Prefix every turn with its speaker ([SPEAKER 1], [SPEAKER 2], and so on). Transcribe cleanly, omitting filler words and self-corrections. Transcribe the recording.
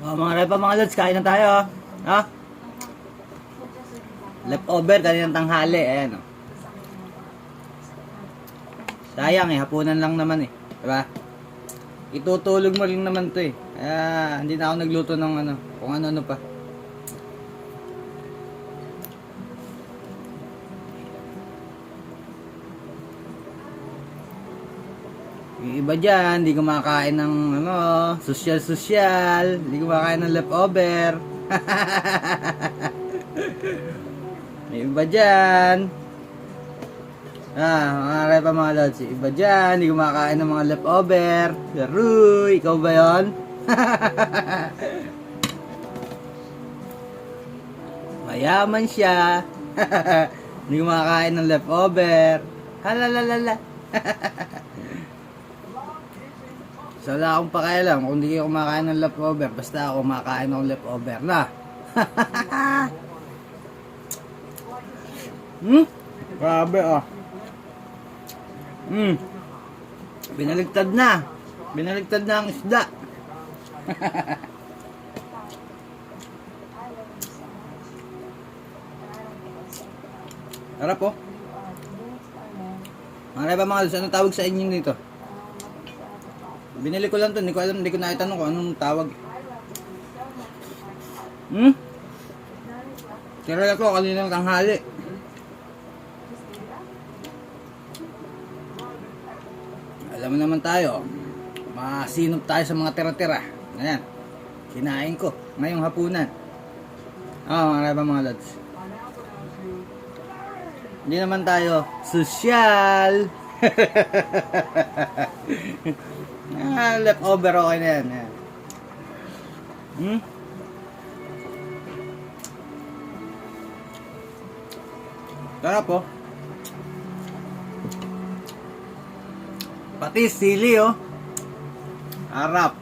[SPEAKER 1] Oh, mga repa mga lods, kain na tayo. Ha? Leftover kaninang tanghali, ayan oh. Sayang eh, hapunan lang naman eh. Diba? Itutulog mo rin naman to eh. Kaya hindi na ako nagluto ng ano, kung ano-ano pa. Yung iba dyan, hindi kumakain ng ano, social, hindi kumakain ng leftover. Yung iba dyan, mga repa mga lods, yung iba dyan, hindi kumakain ng mga leftover. Laruy, ikaw ba yun? Mayaman siya. Hindi kumakain ng leftover. Halalalala. So wala akong pakialam kung hindi kayo kumakain ng leftover. Basta ako kumakain ng leftover na. Grabe oh. Binaligtad na. Binaligtad na ang isda. Harap po. Mga repa mga lods, anong tawag sa inyo nito? Binili ko lang to, hindi ko alam, hindi ko naitanong kung anong tawag. Tira ko kaninang tanghali. Alam mo naman tayo, masinop tayo sa mga tira-tira. Ayan, kinain ko ngayong hapunan. Mga repa mga lods. Hindi naman tayo sosyal. Leftover okay na yan. Sarap po. Pati sili oh. Harap.